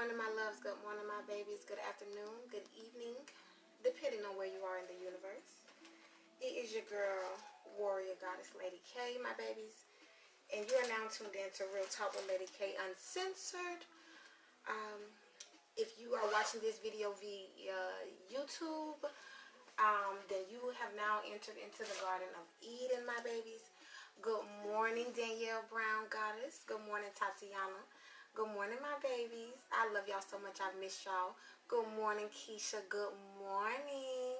morning, my loves. Good morning, my babies. Good afternoon, good evening, depending on where you are in the universe. It is your girl, Warrior Goddess Lady K, my babies. And you are now tuned in to Real Talk with Lady K Uncensored. If you are watching this video via YouTube, then you have now entered into the Garden of Eden, my babies. Good morning, Danielle Brown Goddess. Good morning, Tatiana. Good morning, my babies. I love y'all so much. I've missed y'all. Good morning, Keisha. Good morning.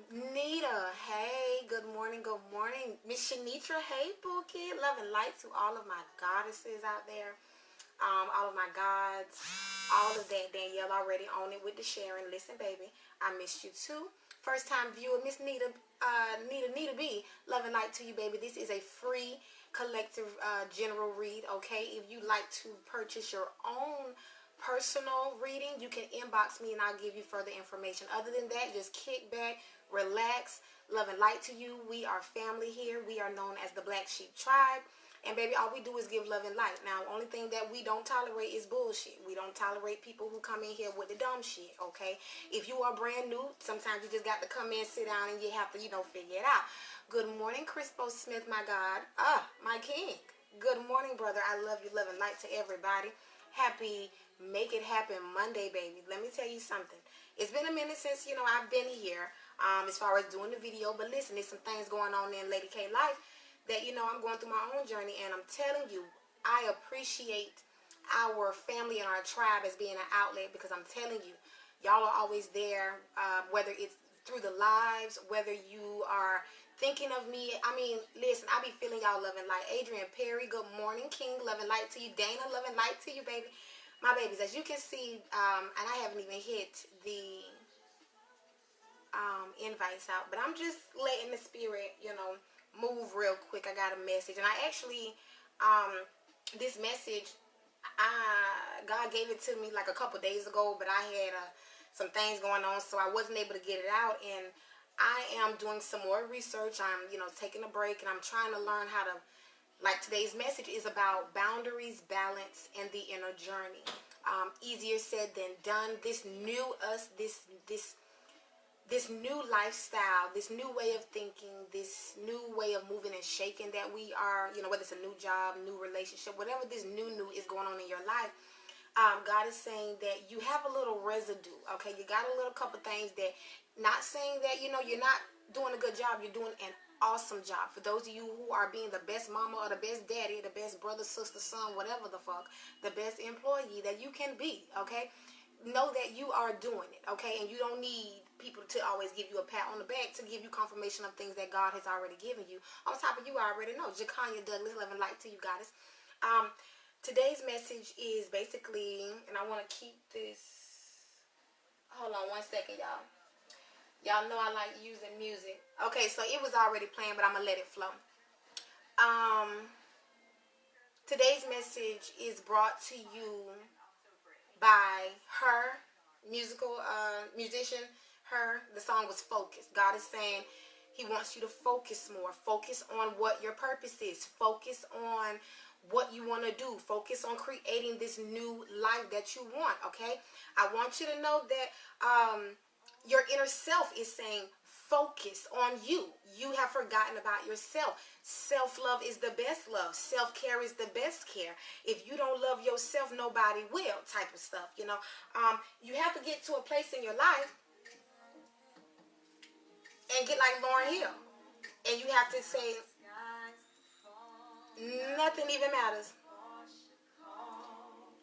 Nita, hey. Good morning, good morning. Miss Shanitra, hey, Bookie. Love and light to all of my goddesses out there. All of my gods. All of that. Danielle already on it with the sharing. Listen, baby, I missed you too. First time viewer, Miss Nita, Nita B. Love and light to you, baby. This is a free collective general read, okay? If you like to purchase your own personal reading, you can inbox me and I'll give you further information. Other than that, just kick back, relax. Love and light to you. We are family here. We are known as the Black Sheep Tribe. And baby, all we do is give love and light. Now, only thing that we don't tolerate is bullshit. We don't tolerate people who come in here with the dumb shit, okay? If you are brand new, sometimes you just got to come in, sit down, and you have to, figure it out. Good morning, Crispo Smith, my God. My king. Good morning, brother. I love you. Love and light to everybody. Happy Make It Happen Monday, baby. Let me tell you something. It's been a minute since, I've been here as far as doing the video. But listen, there's some things going on in Lady K life that, I'm going through my own journey. And I'm telling you, I appreciate our family and our tribe as being an outlet, because I'm telling you, y'all are always there, whether it's through the lives, whether you are thinking of me. I mean, listen, I be feeling y'all love and light. Adrian Perry, good morning, King. Love and light to you. Dana, love and light to you, baby. My babies, as you can see, and I haven't even hit the invites out, but I'm just letting the spirit, move real quick. I got a message, and I actually, this message, God gave it to me like a couple days ago, but I had some things going on, so I wasn't able to get it out, and I am doing some more research. I'm, taking a break, and I'm trying to learn how to, like today's message is about boundaries, balance, and the inner journey. Easier said than done. This new us, this new lifestyle, this new way of thinking, this new way of moving and shaking that we are, whether it's a new job, new relationship, whatever this new is going on in your life, God is saying that you have a little residue, okay? You got a little couple things that, not saying that, you're not doing a good job, you're doing an awesome job. For those of you who are being the best mama or the best daddy, the best brother, sister, son, whatever the fuck, the best employee that you can be, okay? Know that you are doing it, okay? And you don't need people to always give you a pat on the back to give you confirmation of things that God has already given you. On top of you already know. Jacanya Douglas, love and light to you, goddess. Today's message is basically, and I want to keep this, hold on one second, y'all. Y'all know I like using music. Okay, so it was already playing, but I'm going to let it flow. Today's message is brought to you by her, musician, her. The song was Focus. God is saying he wants you to focus more. Focus on what your purpose is. Focus on what you want to do. Focus on creating this new life that you want, okay? I want you to know that your inner self is saying focus on you. You have forgotten about yourself. Self-love is the best love. Self-care is the best care. If you don't love yourself, nobody will, type of stuff, you have to get to a place in your life and get like Lauryn Hill. And you have to say, nothing even matters.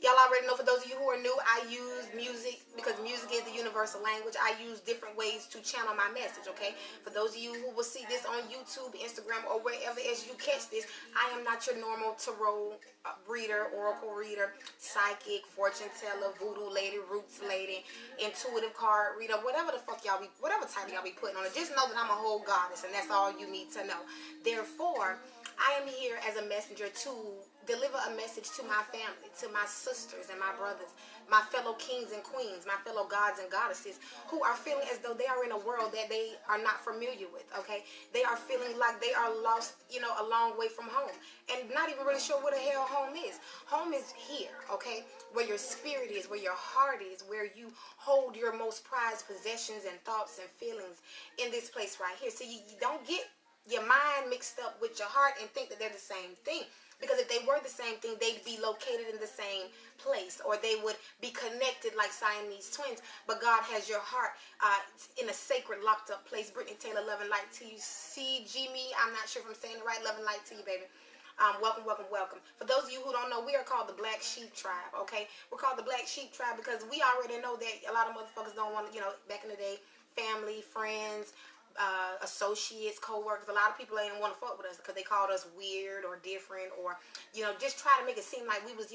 Y'all already know, for those of you who are new, I use music because music is the universal language. I use different ways to channel my message, okay? For those of you who will see this on YouTube, Instagram, or wherever as you catch this, I am not your normal tarot reader, oracle reader, psychic, fortune teller, voodoo lady, roots lady, intuitive card reader, whatever the fuck y'all be, whatever title y'all be putting on it. Just know that I'm a whole goddess, and that's all you need to know. Therefore, I am here as a messenger to deliver a message to my family, to my sisters and my brothers, my fellow kings and queens, my fellow gods and goddesses who are feeling as though they are in a world that they are not familiar with, okay? They are feeling like they are lost, a long way from home and not even really sure what the hell home is. Home is here, okay? Where your spirit is, where your heart is, where you hold your most prized possessions and thoughts and feelings in this place right here. So you don't get your mind mixed up with your heart and think that they're the same thing. Because if they were the same thing, they'd be located in the same place, or they would be connected like Siamese twins. But God has your heart in a sacred, locked up place. Brittany Taylor, love and light to you. CG me, I'm not sure if I'm saying it right. Love and light to you, baby. Welcome, welcome, welcome. For those of you who don't know, we are called the Black Sheep Tribe, okay? We're called the Black Sheep Tribe because we already know that a lot of motherfuckers don't want to, back in the day, family, friends, associates, co-workers, a lot of people ain't want to fuck with us because they called us weird or different, or just try to make it seem like we was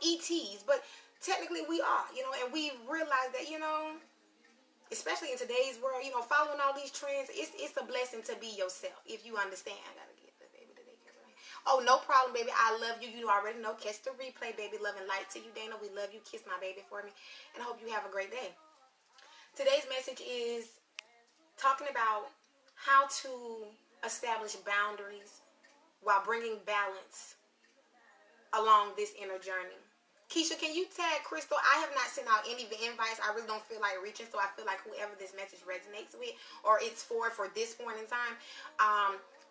ETs, but technically we are, and we realized that especially in today's world, following all these trends, it's a blessing to be yourself, if you understand. I gotta get the baby to daycare, right? Oh, no problem, baby. I love you. You already know. Catch the replay, baby. Love and light to you, Dana. We love you. Kiss my baby for me, and I hope you have a great day. Today's message is talking about how to establish boundaries while bringing balance along this inner journey. Keisha, can you tag Crystal? I have not sent out any invites. I really don't feel like reaching, so I feel like whoever this message resonates with, or it's for this point in time,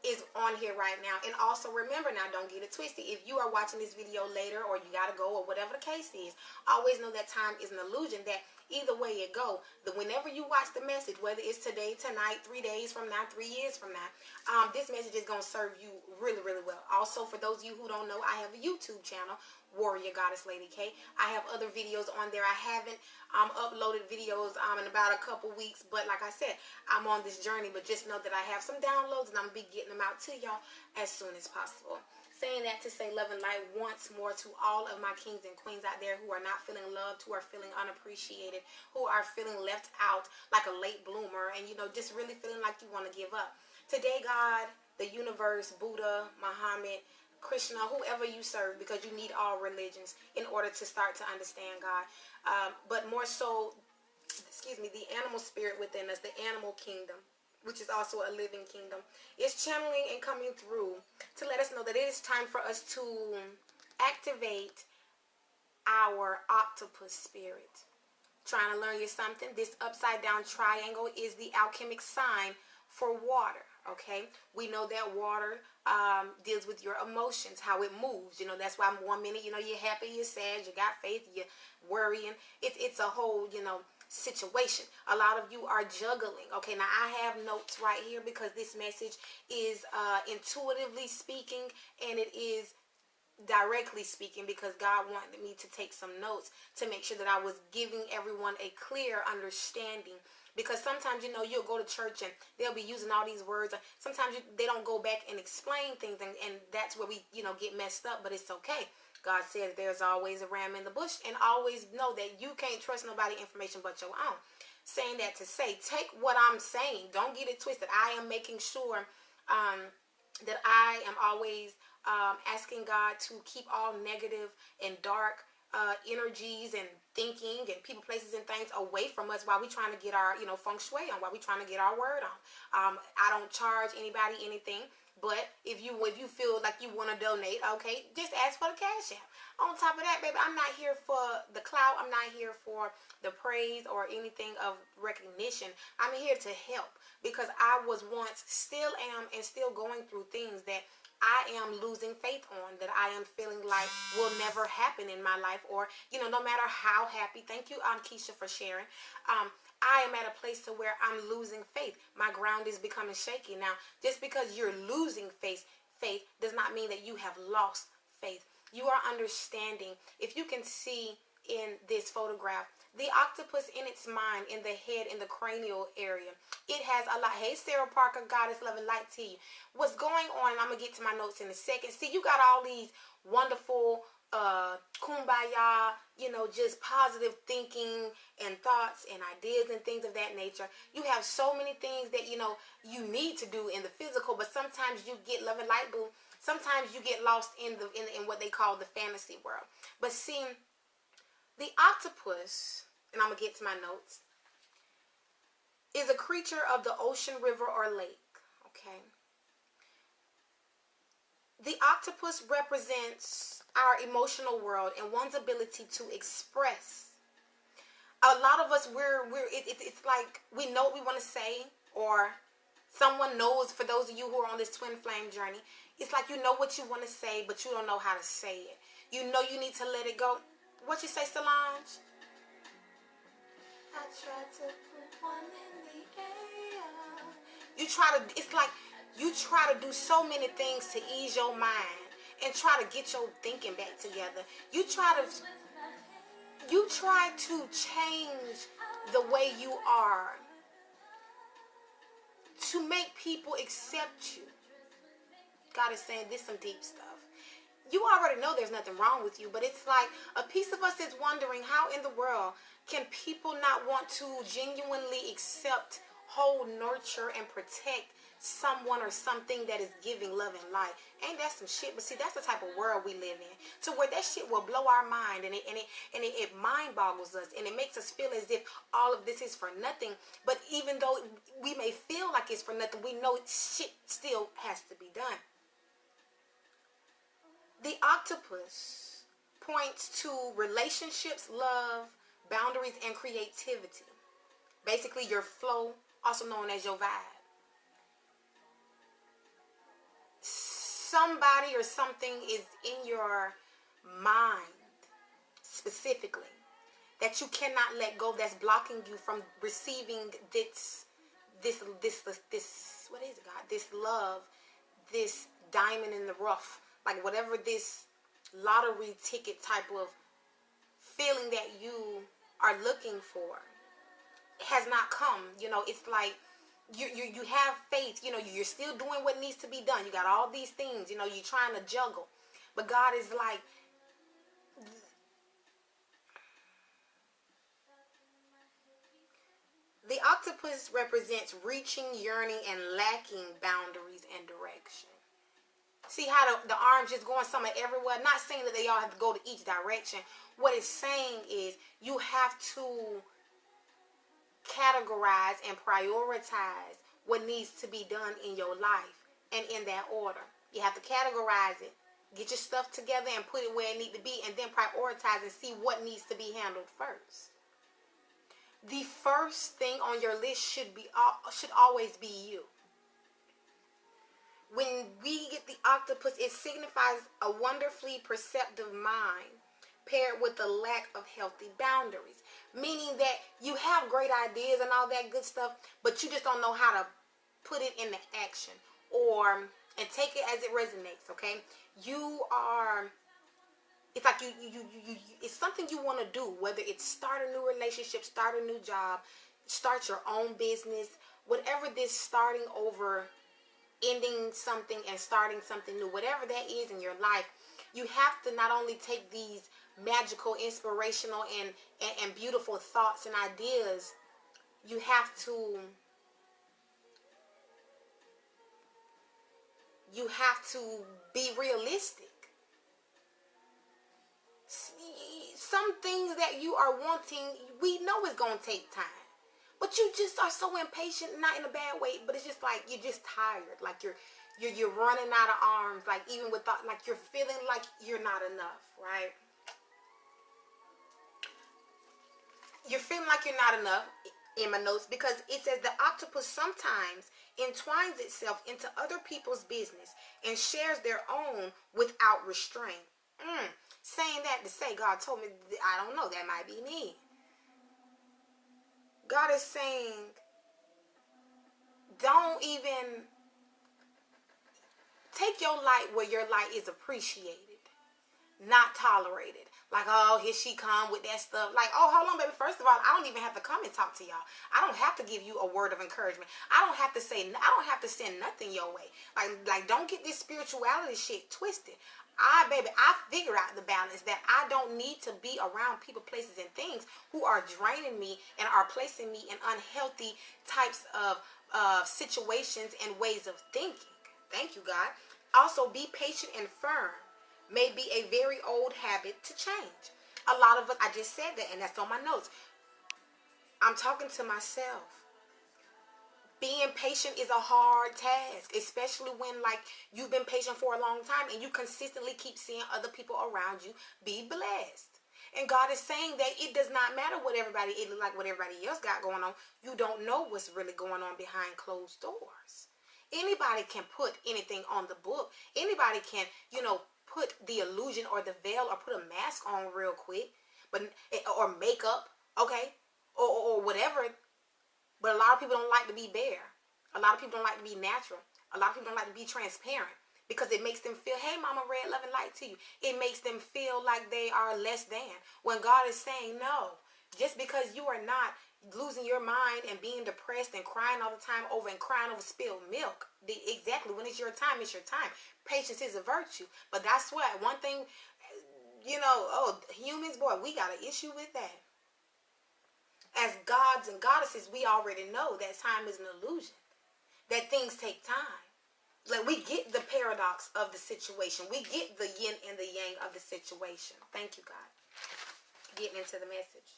is on here right now. And also remember now, don't get it twisted. If you are watching this video later, or you gotta go, or whatever the case is, always know that time is an illusion, that either way it go, whenever you watch the message, whether it's today, tonight, 3 days from now, 3 years from now, this message is going to serve you really, really well. Also, for those of you who don't know, I have a YouTube channel, WarriorGoddessLadyKay. I have other videos on there. I haven't uploaded videos in about a couple weeks, but like I said, I'm on this journey, but just know that I have some downloads, and I'm going to be getting them out to y'all as soon as possible. Saying that to say love and light once more to all of my kings and queens out there who are not feeling loved, who are feeling unappreciated, who are feeling left out like a late bloomer, and just really feeling like you want to give up. Today, God, the universe, Buddha, Muhammad, Krishna, whoever you serve, because you need all religions in order to start to understand God. But more so, the animal spirit within us, the animal kingdom, which is also a living kingdom, is channeling and coming through to let us know that it is time for us to activate our octopus spirit. Trying to learn you something? This upside down triangle is the alchemic sign for water, okay? We know that water deals with your emotions, how it moves. That's why 1 minute, you're happy, you're sad, you got faith, you're worrying. It's a whole, situation. A lot of you are juggling. Okay, now I have notes right here because this message is intuitively speaking, and it is directly speaking because God wanted me to take some notes to make sure that I was giving everyone a clear understanding. Because sometimes, you'll go to church and they'll be using all these words. Sometimes they don't go back and explain things, and that's where we, get messed up, but it's okay. God says there's always a ram in the bush, and always know that you can't trust nobody information but your own. Saying that to say, take what I'm saying. Don't get it twisted. I am making sure that I am always asking God to keep all negative and dark energies and thinking and people, places, and things away from us while we trying to get our, feng shui on, while we trying to get our word on. I don't charge anybody anything. But if you feel like you want to donate, okay, just ask for the cash app. On top of that, baby, I'm not here for the clout. I'm not here for the praise or anything of recognition. I'm here to help because I was once, still am, and still going through things that I am losing faith on, that I am feeling like will never happen in my life, or, no matter how happy. Thank you, Keisha, for sharing. I am at a place to where I'm losing faith. My ground is becoming shaky. Now, just because you're losing faith does not mean that you have lost faith. You are understanding. If you can see in this photograph, the octopus in its mind, in the head, in the cranial area, it has a lot. Hey, Sarah Parker, Goddess, love and light to you. What's going on, and I'm going to get to my notes in a second. See, you got all these wonderful kumbaya, just positive thinking and thoughts and ideas and things of that nature. You have so many things that, you need to do in the physical, but sometimes you get, love and light, boo, sometimes you get lost in what they call the fantasy world. But see, the octopus, and I'm going to get to my notes, is a creature of the ocean, river, or lake. Okay. The octopus represents our emotional world and one's ability to express. A lot of us, it's like we know what we want to say, or someone knows. For those of you who are on this twin flame journey, it's like you know what you want to say, but you don't know how to say it. You know you need to let it go. What you say, Solange? I tried to put one in the air. It's like you try to do so many things to ease your mind and try to get your thinking back together. You try to change the way you are to make people accept you. God is saying this is some deep stuff. You already know there's nothing wrong with you, but it's like a piece of us is wondering how in the world can people not want to genuinely accept, hold, nurture, and protect someone or something that is giving love and light. Ain't that some shit? But see, that's the type of world we live in, to where that shit will blow our mind, and it mind boggles us, and it makes us feel as if all of this is for nothing. But even though we may feel like it's for nothing, we know shit still has to be done. The octopus points to relationships, love, boundaries, and creativity. Basically your flow, also known as your vibe. Somebody or something is in your mind specifically that you cannot let go, that's blocking you from receiving this what is it, God? This love, this diamond in the rough, like whatever this lottery ticket type of feeling that you are looking for has not come. You know, it's like you have faith, you know, you're still doing what needs to be done. You got all these things, you know, you're trying to juggle. But God is like, the octopus represents reaching, yearning, and lacking boundaries and direction. See how the arms just going somewhere everywhere? Not saying that they all have to go to each direction. What it's saying is you have to categorize and prioritize what needs to be done in your life, and in that order. You have to categorize it, get your stuff together and put it where it needs to be, and then prioritize and see what needs to be handled first. The first thing on your list should always be you. When we get the octopus, it signifies a wonderfully perceptive mind paired with a lack of healthy boundaries. Meaning that you have great ideas and all that good stuff, but you just don't know how to put it into action and take it as it resonates, okay? It's like it's something you want to do, whether it's start a new relationship, start a new job, start your own business, whatever this starting over, ending something and starting something new, whatever that is in your life, you have to not only take these magical, inspirational, and beautiful thoughts and ideas, you have to be realistic. Some things that you are wanting, we know it's going to take time. But you just are so impatient, not in a bad way, but it's just like you're just tired. Like you're running out of arms, like even without, like you're feeling like you're not enough, right? You're feeling like you're not enough in my notes, because it says the octopus sometimes entwines itself into other people's business and shares their own without restraint. Saying that to say, God told me, I don't know, that might be me. God is saying, don't even take your light where your light is appreciated, not tolerated. Like, oh, here she come with that stuff. Like, oh, hold on, baby. First of all, I don't even have to come and talk to y'all. I don't have to give you a word of encouragement. I don't have to send nothing your way. Like, don't get this spirituality shit twisted. I figure out the balance that I don't need to be around people, places, and things who are draining me and are placing me in unhealthy types of situations and ways of thinking. Thank you, God. Also, be patient and firm may be a very old habit to change. A lot of us, I just said that, and that's on my notes. I'm talking to myself. Being patient is a hard task, especially when, like, you've been patient for a long time and you consistently keep seeing other people around you be blessed. And God is saying that it does not matter what everybody, it look like what everybody else got going on. You don't know what's really going on behind closed doors. Anybody can put anything on the book. Anybody can, put the illusion or the veil or put a mask on real quick, or makeup, okay, or whatever. But a lot of people don't like to be bare. A lot of people don't like to be natural. A lot of people don't like to be transparent because it makes them feel, hey, mama, red, love, and light to you. It makes them feel like they are less than. When God is saying, no, just because you are not losing your mind and being depressed and crying all the time over spilled milk. Exactly. When it's your time, it's your time. Patience is a virtue. But that's what, one thing, humans, boy, we got an issue with that. As gods and goddesses, we already know that time is an illusion, that things take time. Like, we get the paradox of the situation. We get the yin and the yang of the situation. Thank you, God. Getting into the message.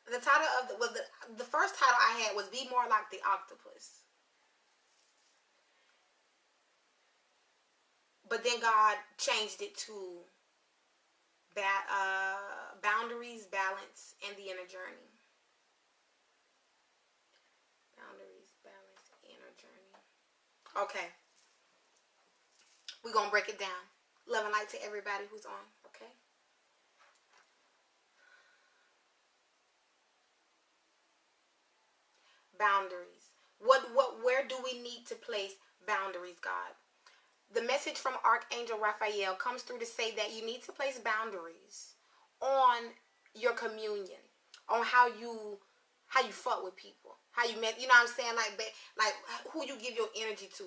The title of the first title I had was Be More Like the Octopus. But then God changed it to boundaries, balance, and the inner journey. Boundaries, balance, inner journey. Okay. We're going to break it down. Love and light to everybody who's on. Okay. Boundaries. Where do we need to place boundaries, God? The message from Archangel Raphael comes through to say that you need to place boundaries on your communion, on how you fuck with people, how you met, you know what I'm saying, like who you give your energy to.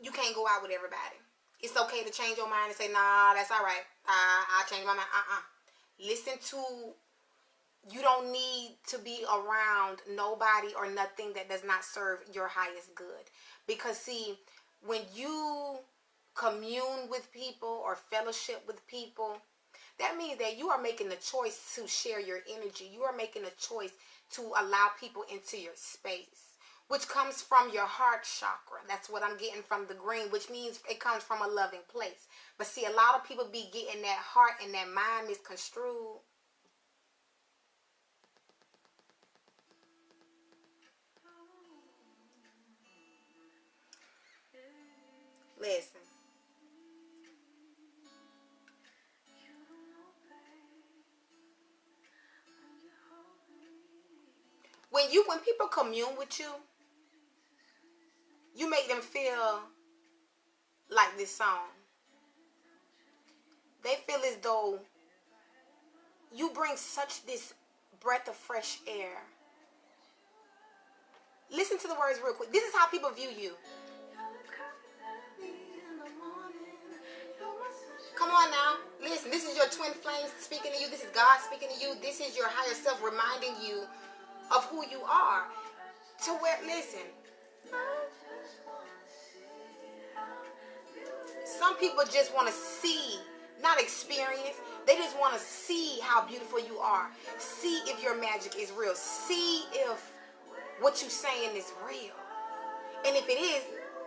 You can't go out with everybody. It's okay to change your mind and say, nah, that's all right. I'll change my mind. Listen to. You don't need to be around nobody or nothing that does not serve your highest good. Because see, when you commune with people or fellowship with people, that means that you are making a choice to share your energy. You are making a choice to allow people into your space, which comes from your heart chakra. That's what I'm getting from the green, which means it comes from a loving place. But see, a lot of people be getting that heart and that mind misconstrued. Listen. When people commune with you, you make them feel like this song. They feel as though you bring such this breath of fresh air. Listen to the words real quick. This is how people view you. Come on now. Listen, this is your twin flames speaking to you. This is God speaking to you. This is your higher self reminding you of who you are. To where, listen. Some people just want to see, not experience. They just want to see how beautiful you are. See if your magic is real. See if what you're saying is real. And if it is,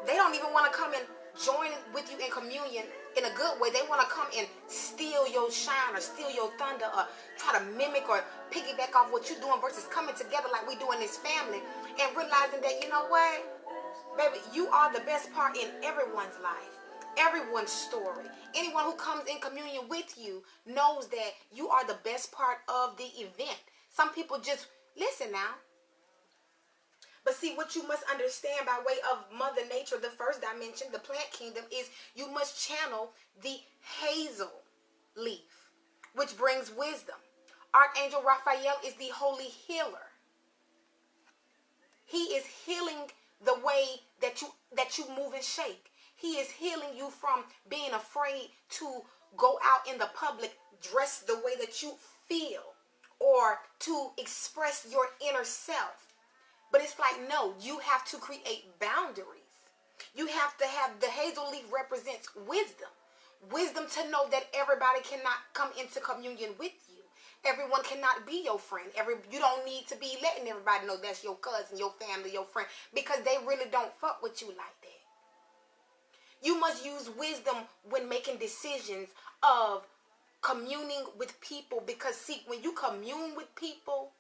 they don't even want to come and join with you in communion in a good way. They want to come and steal your shine or steal your thunder or try to mimic or piggyback off what you're doing versus coming together like we do in this family and realizing that, you know what, baby, you are the best part in everyone's life, everyone's story. Anyone who comes in communion with you knows that you are the best part of the event. Some people just, listen now. But see, what you must understand by way of Mother Nature, the first dimension, the plant kingdom, is you must channel the hazel leaf, which brings wisdom. Archangel Raphael is the holy healer. He is healing the way that you move and shake. He is healing you from being afraid to go out in the public dressed the way that you feel or to express your inner self. But it's like, no, you have to create boundaries. You have to have, the hazel leaf represents wisdom. Wisdom to know that everybody cannot come into communion with you. Everyone cannot be your friend. You don't need to be letting everybody know that's your cousin, your family, your friend, because they really don't fuck with you like that. You must use wisdom when making decisions of communing with people, because see, when you commune with people,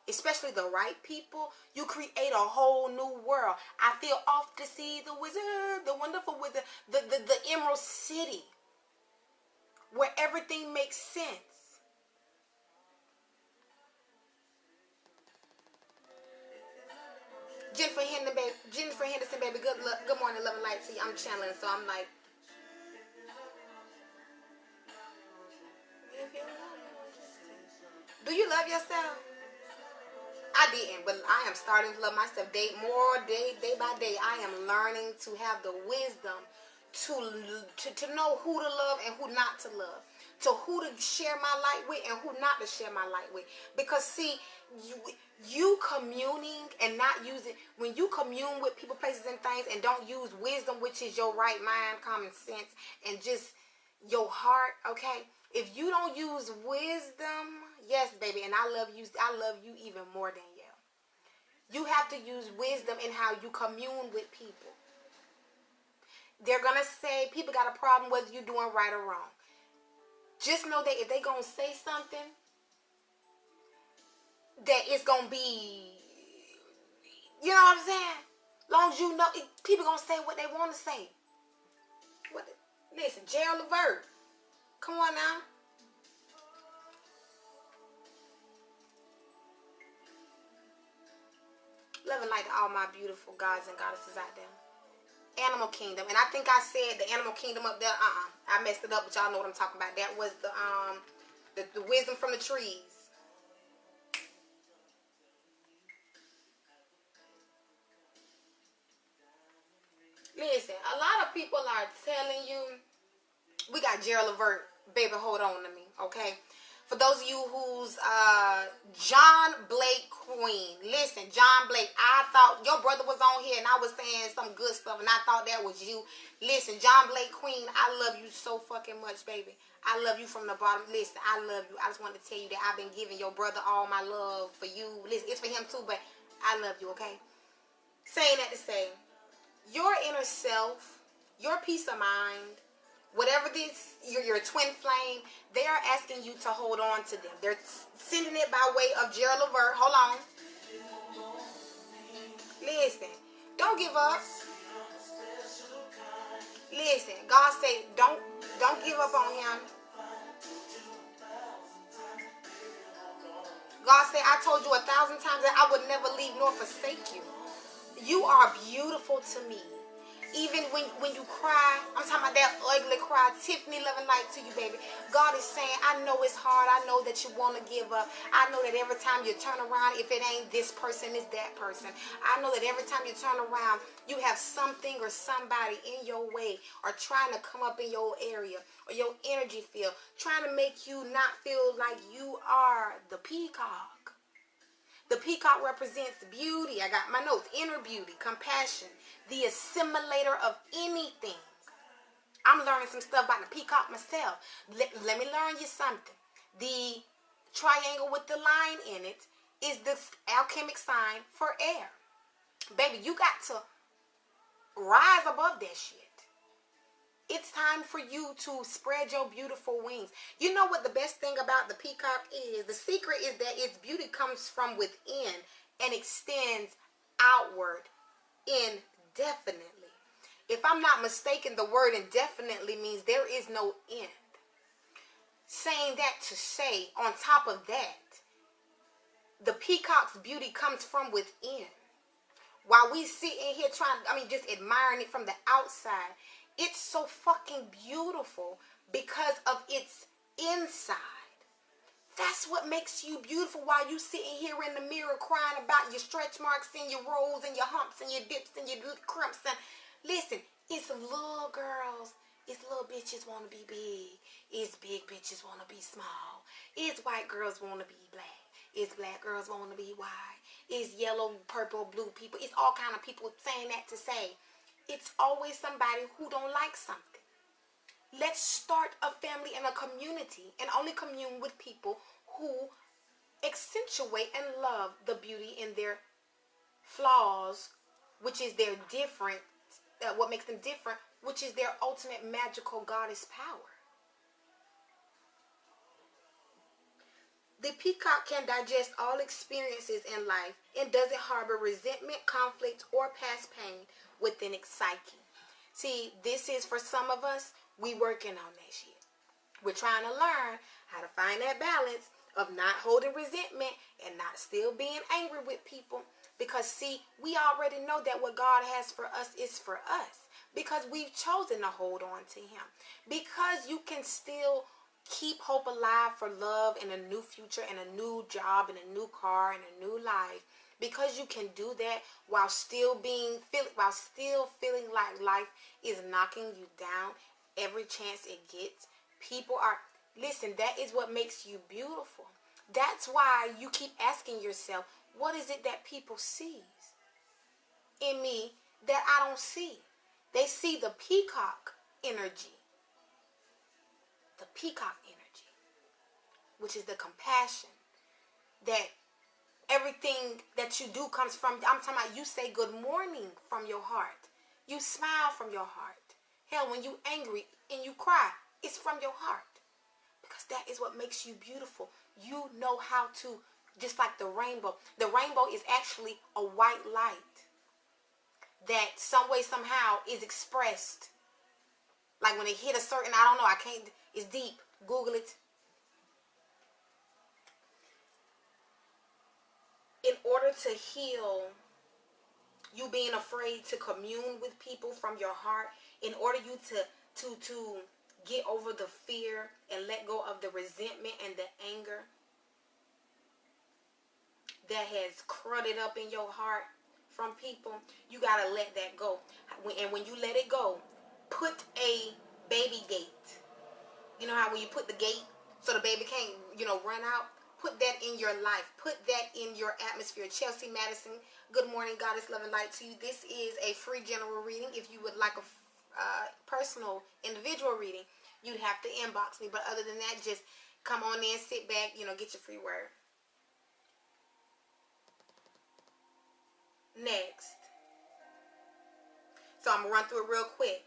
especially the right people, you create a whole new world. I feel off to see the wizard, the wonderful wizard, the Emerald City, where everything makes sense. Jennifer Henderson, baby, good morning, love and light to you. I'm channeling, so I'm like, do you love yourself? I didn't, but I am starting to love myself day by day. I am learning to have the wisdom to know who to love and who not to love, to who to share my light with and who not to share my light with. Because see, you communing and not using, when you commune with people, places, and things, and don't use wisdom, which is your right mind, common sense, and just your heart, okay? If you don't use wisdom, yes, baby, and I love you even more, Danielle. You have to use wisdom in how you commune with people. They're going to say, people got a problem whether you're doing right or wrong. Just know that if they going to say something, that it's going to be, you know what I'm saying? Long as you know, people going to say what they want to say. Listen, Gerald Levert, come on now. Love and light to all my beautiful gods and goddesses out there. Animal Kingdom. And I think I said the Animal Kingdom up there. I messed it up, but y'all know what I'm talking about. That was the wisdom from the trees. Listen, a lot of people are telling you, we got Gerald Levert, baby, hold on to me, okay? For those of you who's John Blake Queen, listen, John Blake, I thought your brother was on here and I was saying some good stuff and I thought that was you. Listen, John Blake Queen, I love you so fucking much, baby. I love you from the bottom. Listen, I love you. I just wanted to tell you that I've been giving your brother all my love for you. Listen, it's for him too, but I love you, okay? Saying that to say, your inner self, your peace of mind, whatever this, your twin flame, they are asking you to hold on to them. They're sending it by way of Gerald Levert. Hold on. Listen, don't give up. Listen, God say, don't give up on him. God say, I told you 1,000 times that I would never leave nor forsake you. You are beautiful to me. Even when you cry, I'm talking about that ugly cry. Tiffany, loving light to you, baby. God is saying, I know it's hard. I know that you want to give up. I know that every time you turn around, if it ain't this person, it's that person. I know that every time you turn around, you have something or somebody in your way or trying to come up in your area or your energy field, trying to make you not feel like you are the peacock. The peacock represents beauty. I got my notes. Inner beauty, compassion, the assimilator of anything. I'm learning some stuff about the peacock myself. Let me learn you something. The triangle with the line in it is the alchemic sign for air. Baby, you got to rise above that shit. It's time for you to spread your beautiful wings. You know what the best thing about the peacock is? The secret is that its beauty comes from within and extends outward indefinitely. If I'm not mistaken, the word indefinitely means there is no end. Saying that to say, on top of that, the peacock's beauty comes from within. While we sit in here just admiring it from the outside, it's so fucking beautiful because of its inside. That's what makes you beautiful while you sitting here in the mirror crying about your stretch marks and your rolls and your humps and your dips and your crimps. And listen, it's little girls, it's little bitches want to be big. It's big bitches want to be small. It's white girls want to be black. It's black girls want to be white. It's yellow, purple, blue people. It's all kind of people saying that to say it's always somebody who don't like something. Let's start a family and a community and only commune with people who accentuate and love the beauty in their flaws, which is their different, what makes them different, which is their ultimate magical goddess power. The peacock can digest all experiences in life and doesn't harbor resentment, conflict, or past pain within its psyche. See, this is for some of us, we working on that shit. We're trying to learn how to find that balance of not holding resentment and not still being angry with people. Because see, we already know that what God has for us is for us. Because we've chosen to hold on to him. Because you can still keep hope alive for love and a new future and a new job and a new car and a new life. Because you can do that while still feeling like life is knocking you down every chance it gets. People are, listen, that is what makes you beautiful. That's why you keep asking yourself, what is it that people sees in me that I don't see? They see the peacock energy. The peacock energy, which is the compassion that everything that you do comes from. I'm talking about you say good morning from your heart. You smile from your heart. Hell, when you angry and you cry, it's from your heart. Because that is what makes you beautiful. You know how to, just like the rainbow. The rainbow is actually a white light that some way, somehow is expressed. Like when it hit a certain, I don't know, I can't, it's deep. Google it. In order to heal you being afraid to commune with people from your heart, in order you to get over the fear and let go of the resentment and the anger that has crowded up in your heart from people, you got to let that go. And when you let it go, put a baby gate. You know how when you put the gate so the baby can't, run out? Put that in your life. Put that in your atmosphere. Chelsea Madison, good morning, Goddess, love and light to you. This is a free general reading. If you would like a personal individual reading, you'd have to inbox me. But other than that, just come on in, sit back, get your free word. Next. So I'm going to run through it real quick.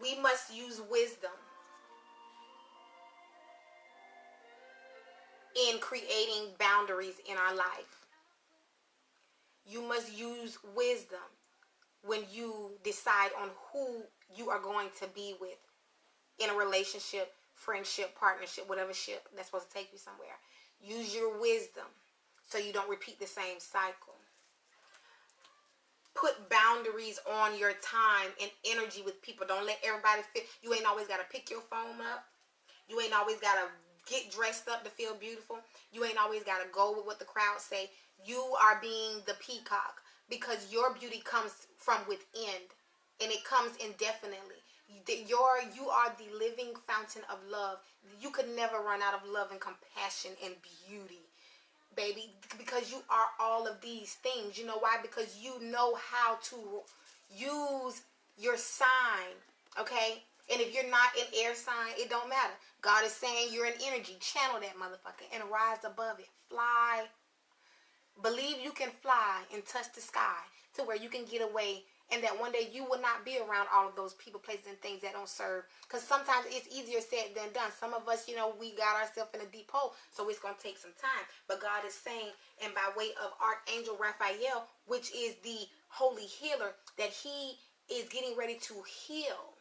We must use wisdom in creating boundaries in our life. You must use wisdom when you decide on who you are going to be with in a relationship, friendship, partnership, whatever ship that's supposed to take you somewhere. Use your wisdom so you don't repeat the same cycle. Put boundaries on your time and energy with people. Don't let everybody fit. You ain't always got to pick your phone up. You ain't always got to get dressed up to feel beautiful. You ain't always got to go with what the crowd say. You are being the peacock because your beauty comes from within and it comes indefinitely. You are the living fountain of love. You could never run out of love and compassion and beauty, baby, because you are all of these things. You know why? Because you know how to use your sign, okay? And if you're not an air sign, it don't matter. God is saying you're an energy. Channel that motherfucker and rise above it. Fly. Believe you can fly and touch the sky to where you can get away, and that one day you will not be around all of those people, places, and things that don't serve. Because sometimes it's easier said than done. Some of us, we got ourselves in a deep hole, so it's going to take some time. But God is saying, and by way of Archangel Raphael, which is the holy healer, that he is getting ready to heal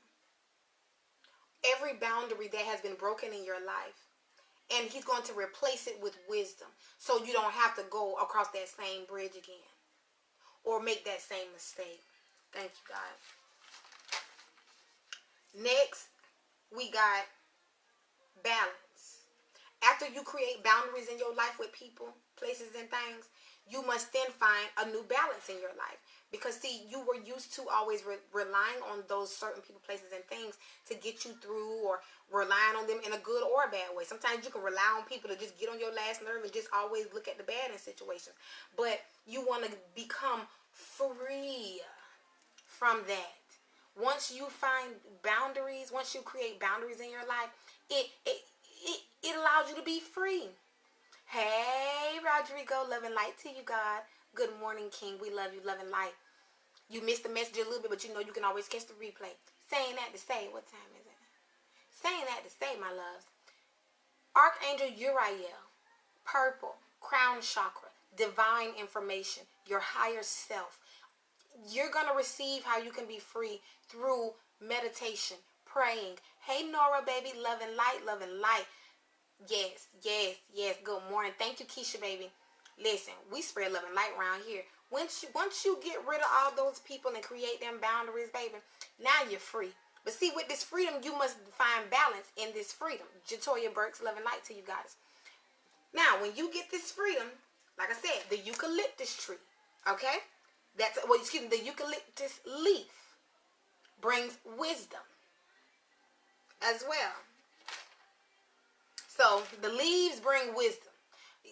every boundary that has been broken in your life. And he's going to replace it with wisdom, so you don't have to go across that same bridge again or make that same mistake. Thank you, God. Next, we got balance. After you create boundaries in your life with people, places, and things, you must then find a new balance in your life. Because, see, you were used to always relying on those certain people, places, and things to get you through, or relying on them in a good or a bad way. Sometimes you can rely on people to just get on your last nerve and just always look at the bad in situations. But you want to become free from that. Once you find boundaries, once you create boundaries in your life, it allows you to be free. Hey, Rodrigo, love and light to you, God. Good morning, King. We love you, love and light. You missed the message a little bit, but you know you can always catch the replay. Saying that to say, what time is it? Saying that to say, my loves, Archangel Uriel, purple, crown chakra, divine information, your higher self. You're going to receive how you can be free through meditation, praying. Hey, Nora, baby, love and light, love and light. Yes, yes, yes. Good morning. Thank you, Keisha, baby. Listen, we spread love and light around here. Once you get rid of all those people and create them boundaries, baby, now you're free. But see, with this freedom, you must find balance in this freedom. Jatoya Burks, love and light to you guys. Now, when you get this freedom, like I said, the eucalyptus tree, okay? The eucalyptus leaf brings wisdom as well. So, the leaves bring wisdom.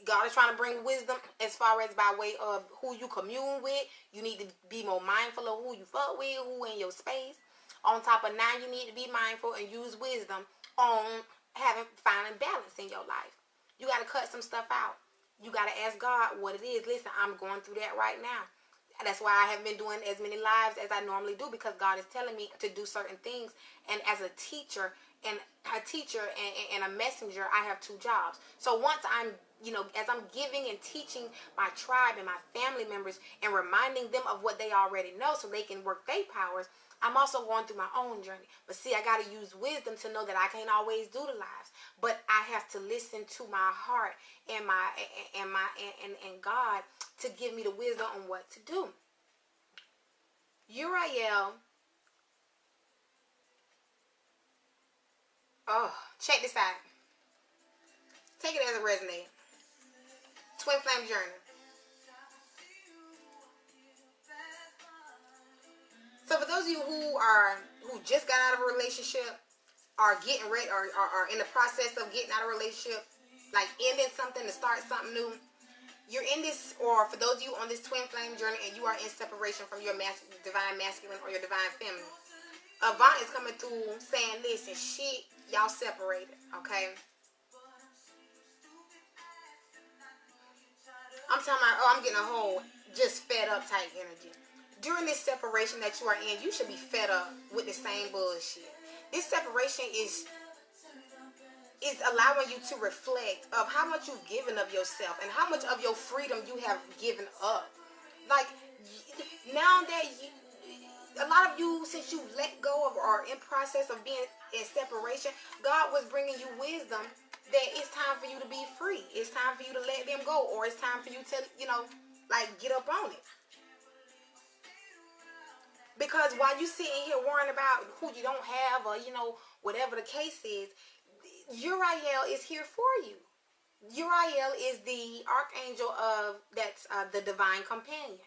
God is trying to bring wisdom as far as by way of who you commune with. You need to be more mindful of who you fuck with, who in your space. On top of now, you need to be mindful and use wisdom on finding balance in your life. You got to cut some stuff out. You got to ask God what it is. Listen, I'm going through that right now. That's why I haven't been doing as many lives as I normally do, because God is telling me to do certain things. And as a teacher and a messenger, I have two jobs. So once I'm, as I'm giving and teaching my tribe and my family members and reminding them of what they already know so they can work their powers, I'm also going through my own journey. But see, I got to use wisdom to know that I can't always do the lives, but I have to listen to my heart and God to give me the wisdom on what to do. Uriel. Oh, check this out. Take it as a resonate. Twin flame journey. So for those of you who just got out of a relationship, are getting ready, or are in the process of getting out of a relationship, like ending something to start something new, you're in this, or for those of you on this twin flame journey and you are in separation from your divine masculine or your divine feminine, Avant is coming through saying, listen, shit, y'all separated, okay? I'm talking about, I'm getting a whole just fed up type energy. During this separation that you are in, you should be fed up with the same bullshit. This separation is allowing you to reflect of how much you've given of yourself and how much of your freedom you have given up. Like, now that a lot of you, since you've let go of or in process of being in separation, God was bringing you wisdom that it's time for you to be free. It's time for you to let them go, or it's time for you to, get up on it. Because while you sitting here worrying about who you don't have, or, whatever the case is, Uriel is here for you. Uriel is the archangel that's the divine companion.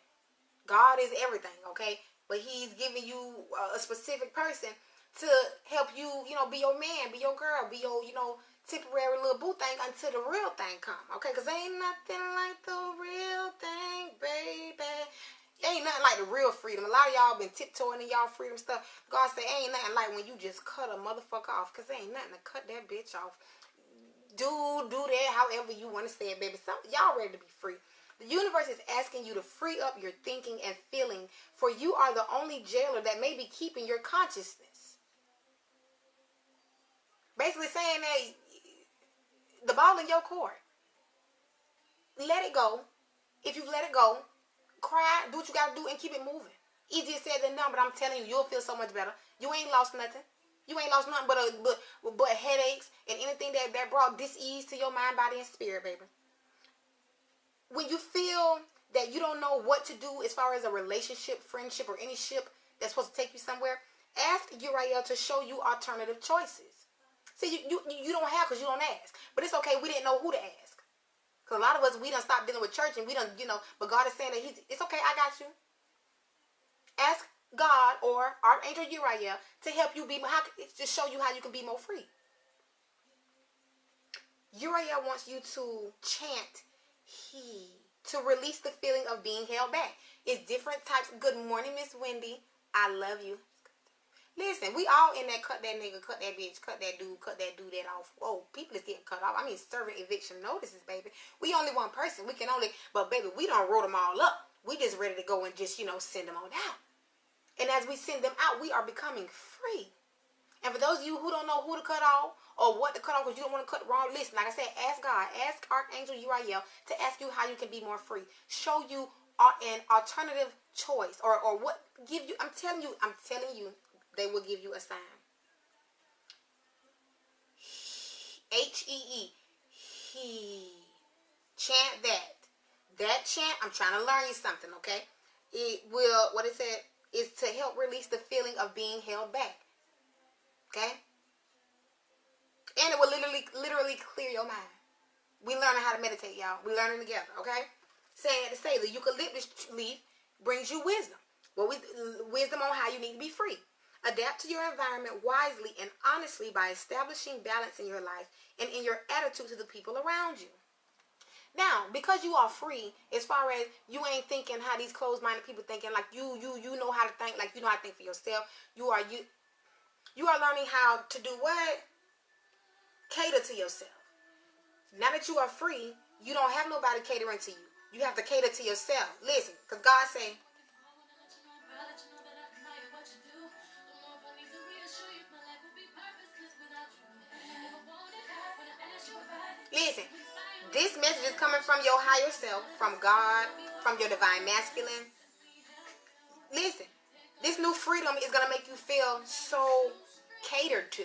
God is everything, okay? But he's giving you a specific person to help you, be your man, be your girl, be your, temporary little boo thing until the real thing come, okay? Because ain't nothing like the real thing, baby. Ain't nothing like the real freedom. A lot of y'all been tiptoeing in y'all freedom stuff. God said, ain't nothing like when you just cut a motherfucker off. Because ain't nothing to cut that bitch off. Do that however you want to say it, baby. Y'all ready to be free. The universe is asking you to free up your thinking and feeling. For you are the only jailer that may be keeping your consciousness. Basically saying that the ball in your court. Let it go. If you let it go, cry, do what you gotta do, and keep it moving. Easier said than done, but I'm telling you, you'll feel so much better. You ain't lost nothing. You ain't lost nothing but headaches and anything that brought dis-ease to your mind, body, and spirit, baby. When you feel that you don't know what to do as far as a relationship, friendship, or any ship that's supposed to take you somewhere, ask Uriel to show you alternative choices. See, you don't have because you don't ask. But it's okay, we didn't know who to ask. Because a lot of us, we done stopped dealing with church and we done, you know, but God is saying that it's okay, I got you. Ask God or Archangel Uriel to help you to show you how you can be more free. Uriel wants you to chant he, to release the feeling of being held back. It's different types. Good morning, Miss Wendy. I love you. Listen, we all in that cut that nigga, cut that bitch, cut that dude that off. Whoa, people is getting cut off. I mean, serving eviction notices, baby. We only one person. We can only, but baby, we don't roll them all up. We just ready to go and just, you know, send them on out. And as we send them out, we are becoming free. And for those of you who don't know who to cut off or what to cut off because you don't want to cut wrong, listen, like I said, ask God, ask Archangel Uriel to ask you how you can be more free. Show you an alternative choice or what give you, I'm telling you, they will give you a sign. H-E-E. He. Chant that. That chant, I'm trying to learn you something, okay? It will, what it said, is to help release the feeling of being held back. Okay? And it will literally clear your mind. We learning how to meditate, y'all. We learning together, okay? Saying to say the eucalyptus leaf brings you wisdom. Well, wisdom on how you need to be free. Adapt to your environment wisely and honestly by establishing balance in your life and in your attitude to the people around you. Now, because you are free, as far as you ain't thinking how these closed-minded people thinking, like you know how to think, like you know how to think for yourself. You are learning how to do what? Cater to yourself. Now that you are free, you don't have nobody catering to you. You have to cater to yourself. Listen, because God say, listen, this message is coming from your higher self, from God, from your divine masculine. Listen, this new freedom is going to make you feel so catered to.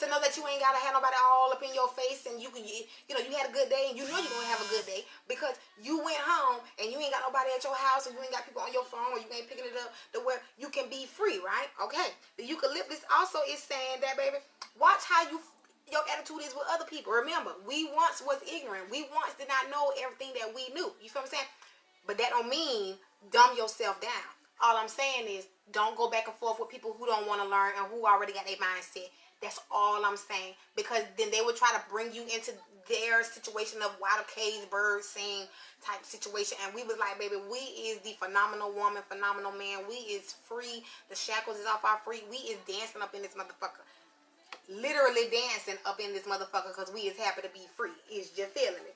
To know that you ain't got to have nobody all up in your face and you had a good day and you know you're going to have a good day because you went home and you ain't got nobody at your house and you ain't got people on your phone or you ain't picking it up to where you can be free, right? Okay. The eucalyptus also is saying that, baby, watch how your attitude is with other people. Remember, we once was ignorant. We once did not know everything that we knew. You feel what I'm saying? But that don't mean dumb yourself down. All I'm saying is don't go back and forth with people who don't want to learn and who already got their mindset. That's all I'm saying. Because then they would try to bring you into their situation of wild cage bird sing type situation. And we was like, baby, we is the phenomenal woman, phenomenal man. We is free. The shackles is off our feet. We is dancing up in this motherfucker. Literally dancing up in this motherfucker because we is happy to be free. Is you feeling it?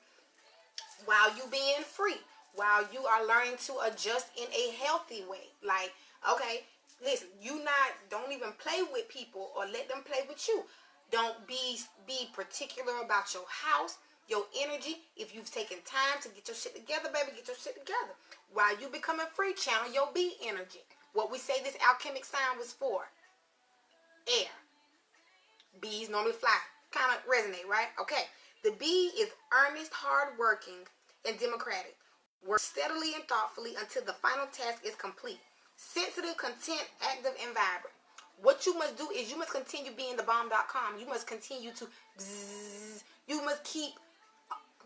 While you being free. While you are learning to adjust in a healthy way. Like, okay, listen, don't even play with people or let them play with you. Don't be particular about your house, your energy. If you've taken time to get your shit together, baby, get your shit together. While you becoming free, channel your bee energy. What we say this alchemic sign was for. Air. Bees normally fly. Kind of resonate, right? Okay. The bee is earnest, hardworking, and democratic. Work steadily and thoughtfully until the final task is complete. Sensitive, content, active, and vibrant. What you must do is you must continue being the bomb.com. You must continue to bzzz. You must keep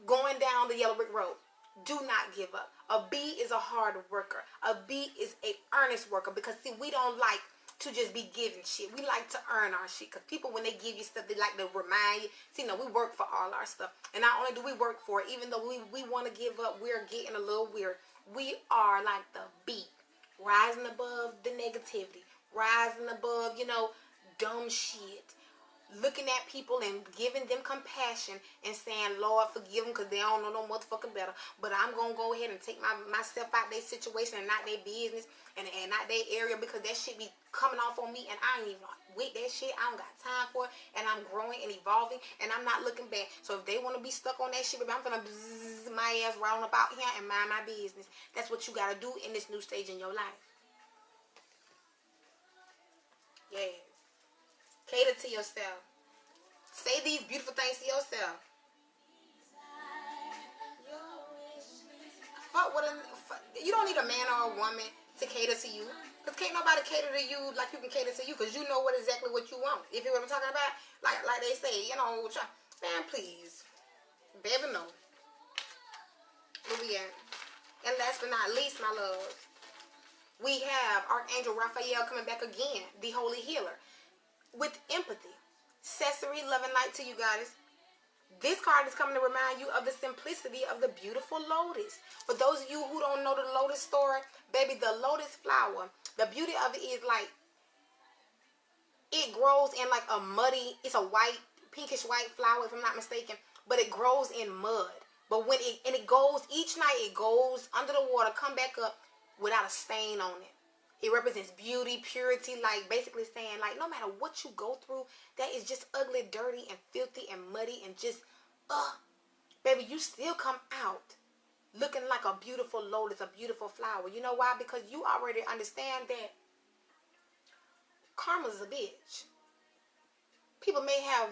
going down the yellow brick road. Do not give up. A bee is a hard worker. A bee is a earnest worker because, see, we don't like to just be giving shit. We like to earn our shit because people, when they give you stuff, they like to remind you. See, no, we work for all our stuff. And not only do we work for it, even though we want to give up, we're getting a little weird. We are like the bee. Rising above the negativity. Rising above, dumb shit. Looking at people and giving them compassion and saying, Lord, forgive them because they don't know no motherfucking better. But I'm going to go ahead and take myself out their situation and not their business and not their area because that shit be coming off on me and I ain't even with that shit. I don't got time for it and I'm growing and evolving and I'm not looking back. So if they want to be stuck on that shit, baby, I'm going to bzzz my ass right on about here and mind my business. That's what you got to do in this new stage in your life. Yeah. Cater to yourself. Say these beautiful things to yourself. You don't need a man or a woman to cater to you. Because can't nobody cater to you like you can cater to you. Because you know exactly what you want. If you know what I'm talking about? Like they say, man, please. Baby, no. Where we at? And last but not least, my love, we have Archangel Raphael coming back again, the Holy Healer, with empathy. Cesare, love and light to you, Goddess. This card is coming to remind you of the simplicity of the beautiful lotus. For those of you who don't know the lotus story, baby, the lotus flower, the beauty of it is like, it grows in like a muddy, it's a white, pinkish white flower, if I'm not mistaken, but it grows in mud. But when it goes, each night it goes under the water, come back up without a stain on it. It represents beauty, purity, like basically saying like no matter what you go through that is just ugly, dirty, and filthy, and muddy, and just, baby, you still come out looking like a beautiful lotus, a beautiful flower. You know why? Because you already understand that karma's a bitch. People may have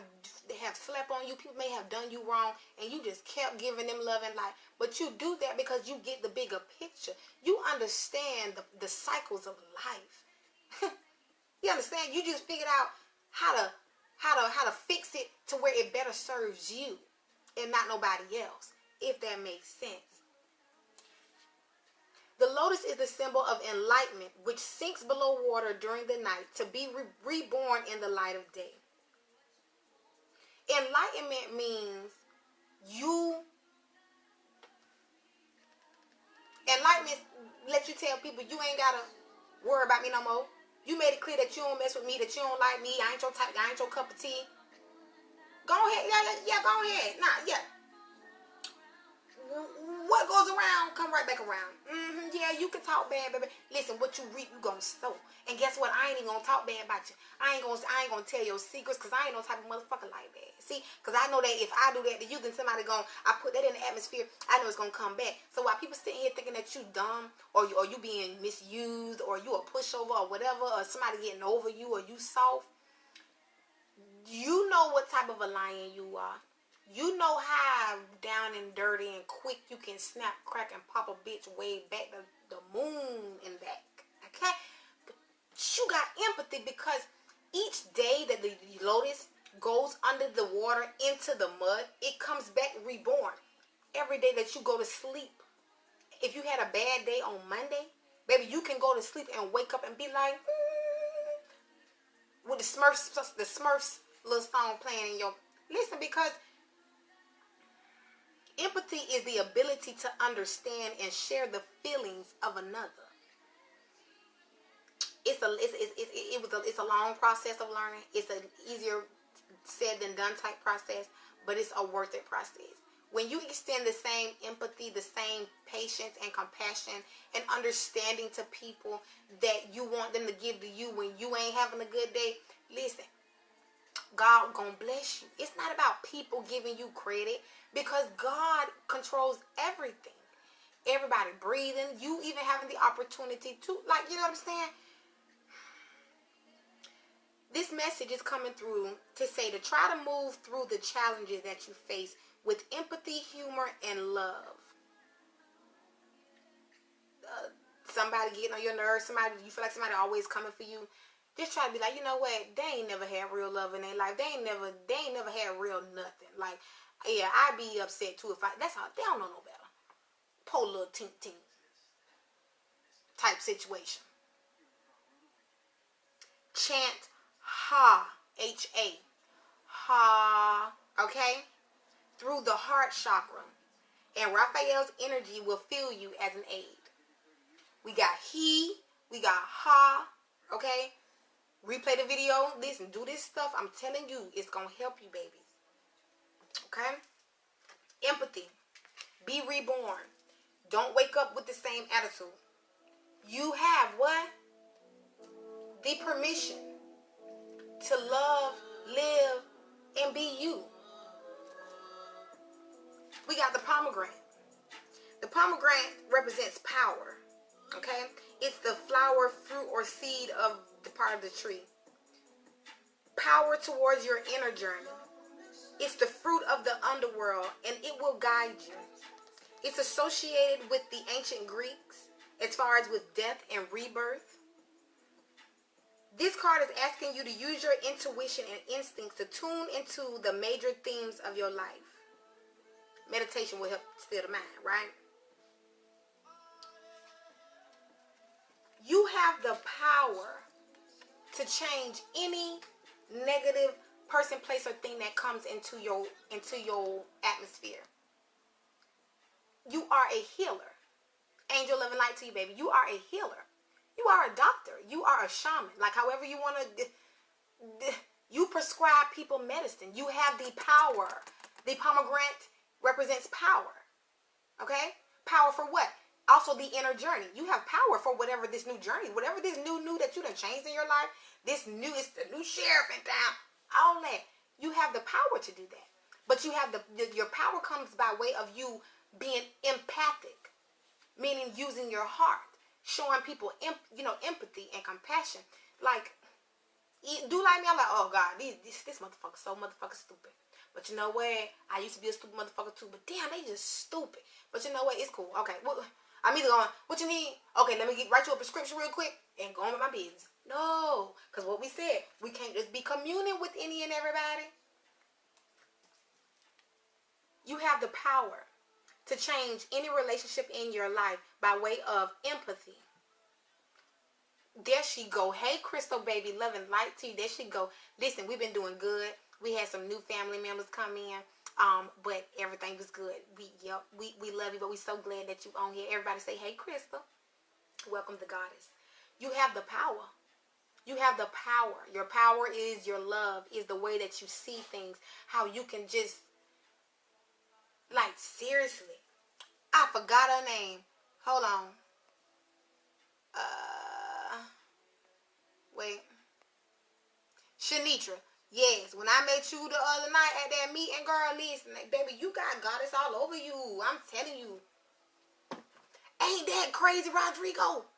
slept on you. People may have done you wrong. And you just kept giving them love and light. But you do that because you get the bigger picture. You understand the cycles of life. You understand? You just figured out how to fix it to where it better serves you. And not nobody else. If that makes sense. The lotus is the symbol of enlightenment, which sinks below water during the night to be reborn in the light of day. Enlightenment means enlightenment lets you tell people you ain't gotta worry about me no more. You made it clear that you don't mess with me, that you don't like me, I ain't your type, I ain't your cup of tea. Go ahead, yeah, go ahead. Nah, yeah. What goes around, come right back around. Yeah, you can talk bad, baby. Listen, what you reap, you gonna sow. And guess what? I ain't even gonna talk bad about you. I ain't gonna tell your secrets, because I ain't no type of motherfucker like that. See, because I know that if I do that to you, then somebody I put that in the atmosphere, I know it's gonna come back. So while people sitting here thinking that you dumb, or you being misused, or you a pushover, or whatever, or somebody getting over you, or you soft, you know what type of a lion you are. You know how down and dirty and quick you can snap, crack, and pop a bitch way back the moon and back. Okay? But you got empathy because each day that the lotus goes under the water into the mud, it comes back reborn. Every day that you go to sleep, if you had a bad day on Monday, baby, you can go to sleep and wake up and be like, with the Smurfs little song playing in your... Listen, because empathy is the ability to understand and share the feelings of another. It's a long process of learning. It's an easier said than done type process, but it's a worth it process. When you extend the same empathy, the same patience and compassion and understanding to people that you want them to give to you when you ain't having a good day, listen, God gonna bless you. It's not about people giving you credit, because God controls everything. Everybody breathing, you even having the opportunity to, like, you know what I'm saying? This message is coming through to say to try to move through the challenges that you face with empathy, humor, and love. Somebody getting on your nerves, you feel like somebody always coming for you. Just try to be like, you know what? They ain't never had real love in their life. They ain't never had real nothing. Like, yeah, I'd be upset too if that's how, they don't know no better. Poor little tink type situation. Chant Ha, H-A. Ha, okay? Through the heart chakra. And Raphael's energy will fill you as an aid. We got he, we got ha, okay? Replay the video, listen, do this stuff. I'm telling you, it's going to help you, babies. Okay? Empathy. Be reborn. Don't wake up with the same attitude. You have what? The permission to love, live, and be you. We got the pomegranate. The pomegranate represents power. Okay? It's the flower, fruit, or seed of the part of the tree. Power towards your inner journey. It's the fruit of the underworld, and it will guide you. It's associated with the ancient Greeks as far as with death and rebirth. This card is asking you to use your intuition and instincts to tune into the major themes of your life. Meditation will help steer the mind, right? You have the power to change any negative person, place, or thing that comes into your atmosphere. You are a healer. Angel, love, and light to you, baby. You are a healer. You are a doctor. You are a shaman. Like, however you want to, you prescribe people medicine. You have the power. The pomegranate represents power. Okay? Power for what? Also the inner journey. You have power for whatever this new journey, whatever this new that you done changed in your life. It's the new sheriff in town. All that. You have the power to do that. But you have your power comes by way of you being empathic. Meaning using your heart, showing people, empathy and compassion. Like, do like me? I'm like, oh God, this motherfucker so motherfucking stupid. But you know what? I used to be a stupid motherfucker too. But damn, they just stupid. But you know what? It's cool. Okay, well, I'm either going, what you need? Okay, let me write you a prescription real quick and go on with my business. No, because what we said, we can't just be communing with any and everybody. You have the power to change any relationship in your life by way of empathy. There she go. Hey, Crystal, baby, love and light to you. There she go. Listen, we've been doing good. We had some new family members come in, but everything was good. We love you, but we're so glad that you're on here. Everybody say, hey, Crystal. Welcome to Goddess. You have the power. You have the power. Your power is your love, is the way that you see things, how you can just, like, seriously. I forgot her name. Hold on. Wait. Shanitra. Yes, when I met you the other night at that meeting, girl, listen, baby, you got Goddess all over you. I'm telling you. Ain't that crazy, Rodrigo?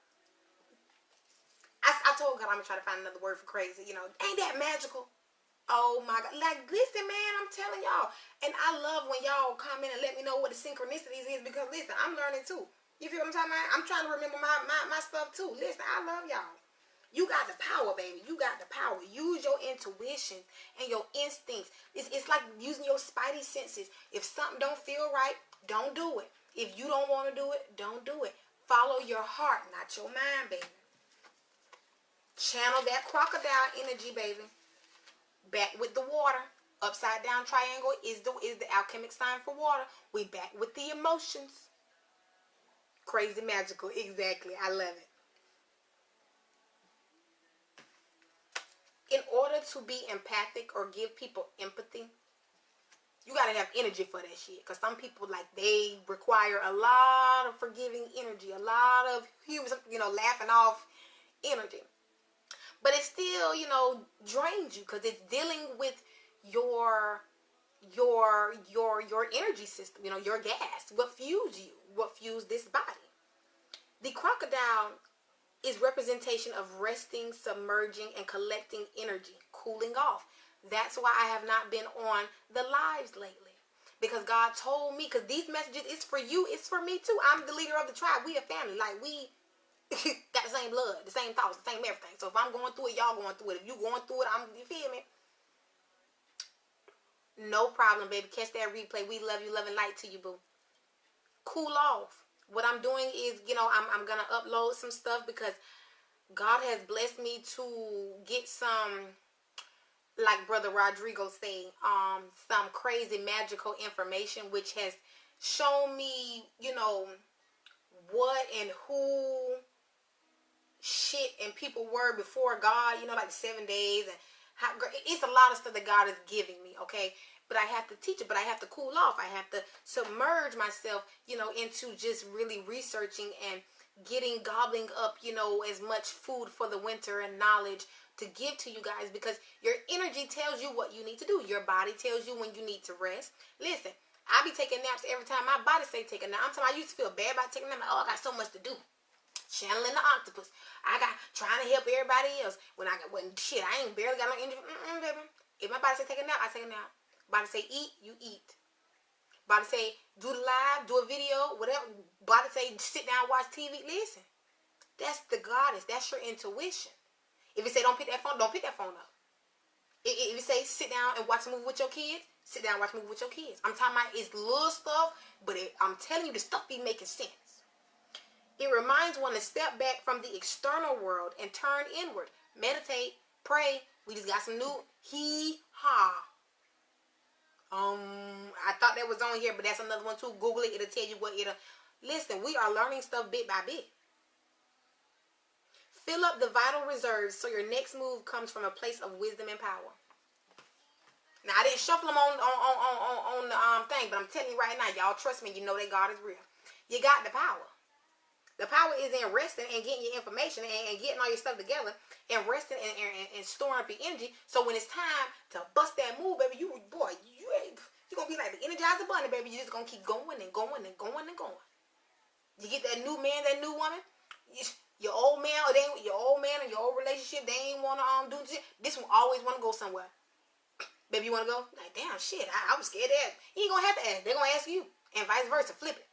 I told God I'm going to try to find another word for crazy. Ain't that magical? Oh my God. Like, listen, man, I'm telling y'all. And I love when y'all come in and let me know what the synchronicities is, because, listen, I'm learning too. You feel what I'm talking about? I'm trying to remember my stuff too. Listen, I love y'all. You got the power, baby. You got the power. Use your intuition and your instincts. It's like using your spidey senses. If something don't feel right, don't do it. If you don't want to do it, don't do it. Follow your heart, not your mind, baby. Channel that crocodile energy, baby. Back with the water. Upside down triangle is the alchemic sign for water. We back with the emotions. Crazy magical. Exactly. I love it. In order to be empathic or give people empathy, you got to have energy for that shit. Because some people, like, they require a lot of forgiving energy. A lot of humans, laughing off energy. But it still, drains you, because it's dealing with your energy system, your gas, what fuels you, what fuels this body. The crocodile is representation of resting, submerging, and collecting energy, cooling off. That's why I have not been on the lives lately, because God told me, because these messages is for you, it's for me too. I'm the leader of the tribe. We a family. Like, we got the same blood, the same thoughts, the same everything. So if I'm going through it, y'all going through it. If you going through it, you feel me? No problem, baby. Catch that replay. We love you, love and light to you, boo. Cool off. What I'm doing is, I'm going to upload some stuff, because God has blessed me to get some, like Brother Rodrigo said, some crazy magical information, which has shown me, what and who shit and people were before God, like the 7 days, and how it's a lot of stuff that God is giving me, okay? But I have to teach it, but I have to cool off. I have to submerge myself, into just really researching and gobbling up, as much food for the winter and knowledge to give to you guys, because your energy tells you what you need to do. Your body tells you when you need to rest. Listen, I be taking naps every time my body say take a nap. I used to feel bad about taking a nap. I got so much to do. Channeling the octopus. I got trying to help everybody else. When I ain't barely got no energy. Baby. If my body say take a nap, I take a nap. Body say eat, you eat. Body say do the live, do a video, whatever. Body say sit down, watch TV. Listen, that's the Goddess. That's your intuition. If it say don't pick that phone, don't pick that phone up. If it say sit down and watch a movie with your kids, sit down and watch a movie with your kids. I'm talking about it's little stuff, but I'm telling you, the stuff be making sense. It reminds one to step back from the external world and turn inward. Meditate, pray. We just got some new hee-haw. I thought that was on here, but that's another one too. Google it. It'll tell you what it'll... Listen, we are learning stuff bit by bit. Fill up the vital reserves so your next move comes from a place of wisdom and power. Now, I didn't shuffle them on the thing, but I'm telling you right now, y'all trust me, you know that God is real. You got the power. The power is in resting and getting your information and getting all your stuff together and resting and storing up your energy. So when it's time to bust that move, baby, you're going to be like the Energizer Bunny, baby. You're just going to keep going and going and going and going. You get that new man, that new woman, your old man or your old man or your old relationship, they ain't want to do shit. This one always want to go somewhere. Baby, you want to go? Like, damn, shit, I was scared to ask. You ain't going to have to ask. They're going to ask you. And vice versa. Flip it.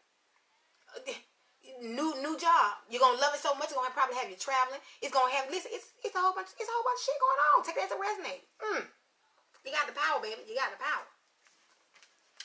New job. You're going to love it so much, it's going to probably have you traveling. It's going to have, listen, it's a whole bunch of shit going on. Take that as a resonate. You got the power, baby. You got the power.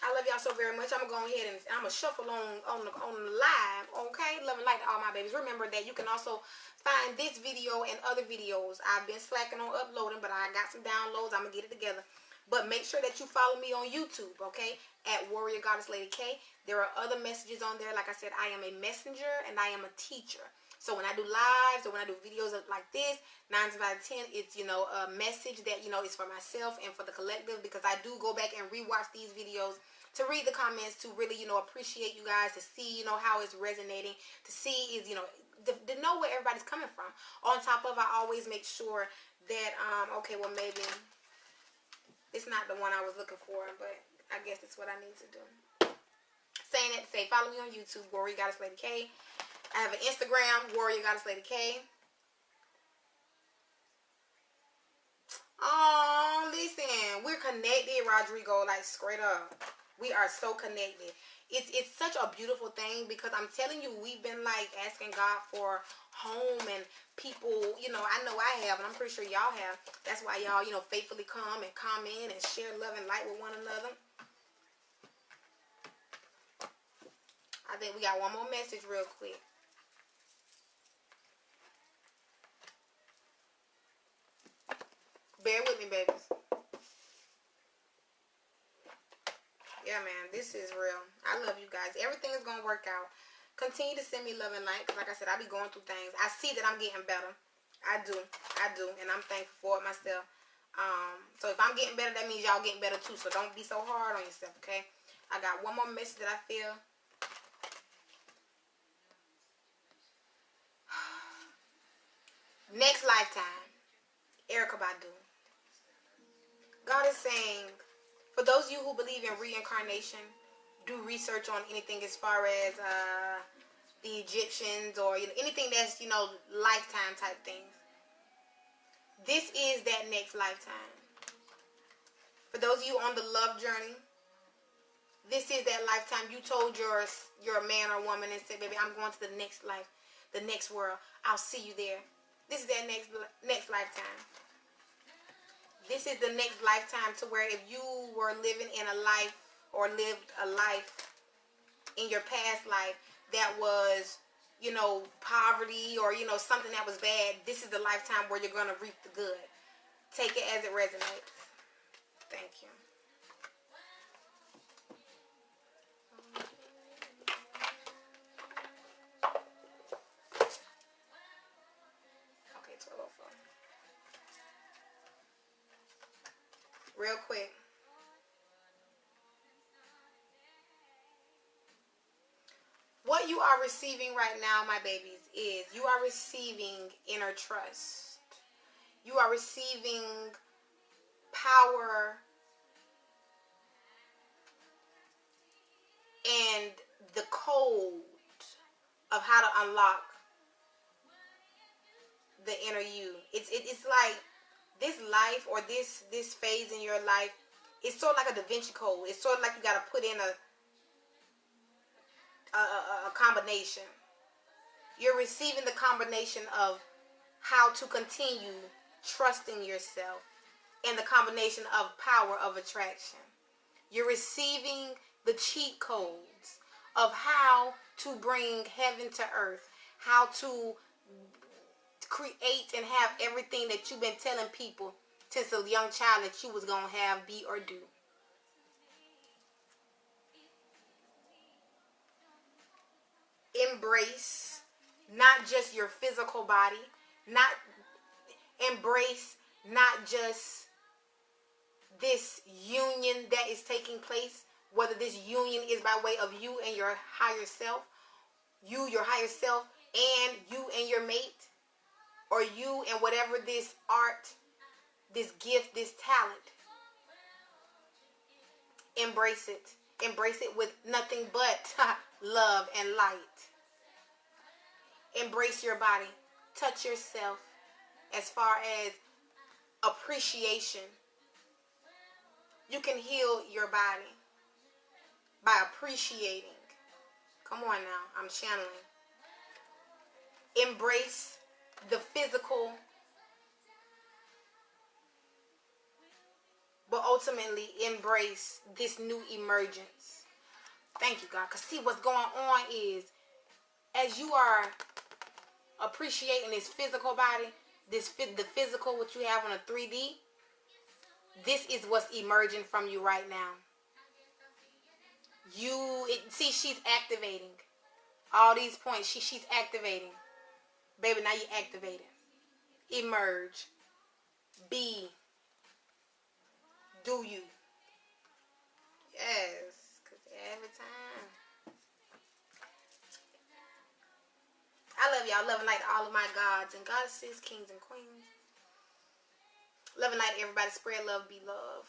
I love y'all so very much. I'm going to go ahead and I'm going to shuffle on the live, okay? Love and light to all my babies. Remember that you can also find this video and other videos. I've been slacking on uploading, but I got some downloads. I'm going to get it together. But make sure that you follow me on YouTube, okay? At WarriorGoddessLadyKay. There are other messages on there. Like I said, I am a messenger and I am a teacher. So when I do lives or when I do videos like this, 9 to 5 to 10, it's, you know, a message that, you know, is for myself and for the collective, because I do go back and rewatch these videos to read the comments, to really, you know, appreciate you guys, to see, you know, how it's resonating, to see is, you know, to know where everybody's coming from. On top of, I always make sure that, okay, well, maybe it's not the one I was looking for, but I guess it's what I need to do. Saying that to say, follow me on YouTube, WarriorGoddessLadyKay. I have an Instagram, WarriorGoddessLadyKay. Oh, listen, we're connected, Rodrigo, like straight up. We are so connected. It's such a beautiful thing, because I'm telling you, we've been like asking God for home and people, you know, I know I have, and I'm pretty sure y'all have. That's why y'all, you know, faithfully come and comment and share love and light with one another. I think we got one more message real quick. Bear with me, babies. Yeah, man, this is real. I love you guys. Everything is going to work out. Continue to send me love and light, because like I said, I be going through things. I see that I'm getting better. I do, and I'm thankful for it myself. So if I'm getting better, that means y'all getting better too. So don't be so hard on yourself, okay? I got one more message that I feel. Next lifetime. Erykah Badu. God is saying, for those of you who believe in reincarnation, do research on anything as far as the Egyptians or, you know, anything that's, you know, lifetime type things. This is that next lifetime. For those of you on the love journey, this is that lifetime. You told your man or woman and said, baby, I'm going to the next life, the next world. I'll see you there. This is that next lifetime. This is the next lifetime, to where if you were living in a life or lived a life in your past life that was, you know, poverty or, you know, something that was bad, this is the lifetime where you're going to reap the good. Take it as it resonates. Thank you. Okay, 12:04. Real quick. What you are receiving right now, my babies, is you are receiving inner trust. You are receiving power and the code of how to unlock the inner you. It's like this life or this phase in your life, it's sort of like a Da Vinci Code. It's sort of like you got to put in a combination. You're receiving the combination of how to continue trusting yourself and the combination of power of attraction. You're receiving the cheat codes of how to bring heaven to earth, how to create and have everything that you've been telling people since a young child that you was going to have, be, or do. Embrace not just your physical body, embrace not just this union that is taking place, whether this union is by way of you and your higher self, your higher self, and you and your mate, or you and whatever this art, this gift, this talent. Embrace it. Embrace it with nothing but love and light. Embrace your body. Touch yourself as far as appreciation. You can heal your body by appreciating. Come on now, I'm channeling. Embrace the physical, but ultimately embrace this new emergence. Thank you, God. Because see, what's going on is, as you are appreciating this physical body, the physical, what you have on a 3D, this is what's emerging from you right now. See, she's activating. All these points, she's activating. Baby, now you're activating. Emerge. Be. Do you. Yes. Because every time. I love y'all. Love and light to all of my gods and goddesses, kings and queens. Love and light to everybody. Spread love, be love.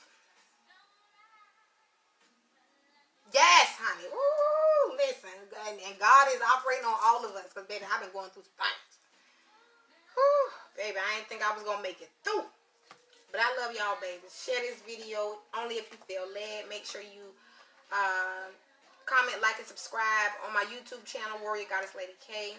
Yes, honey. Woo! Listen. And God is operating on all of us. Because, baby, I've been going through some things. Whew. Baby, I didn't think I was going to make it through. But I love y'all, babies. Share this video only if you feel led. Make sure you comment, like, and subscribe on my YouTube channel, WarriorGoddessLadyKay.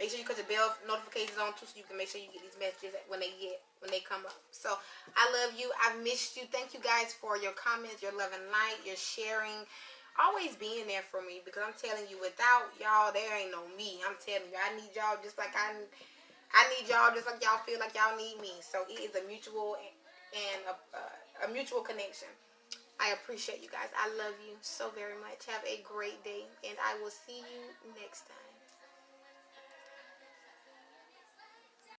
Make sure you put the bell notifications on too, so you can make sure you get these messages when they come up. So I love you. I've missed you. Thank you guys for your comments, your love and light, your sharing, always being there for me. Because I'm telling you, without y'all, there ain't no me. I'm telling you, I need y'all just like I need y'all just like y'all feel like y'all need me. So it is a mutual and a mutual connection. I appreciate you guys. I love you so very much. Have a great day, and I will see you next time.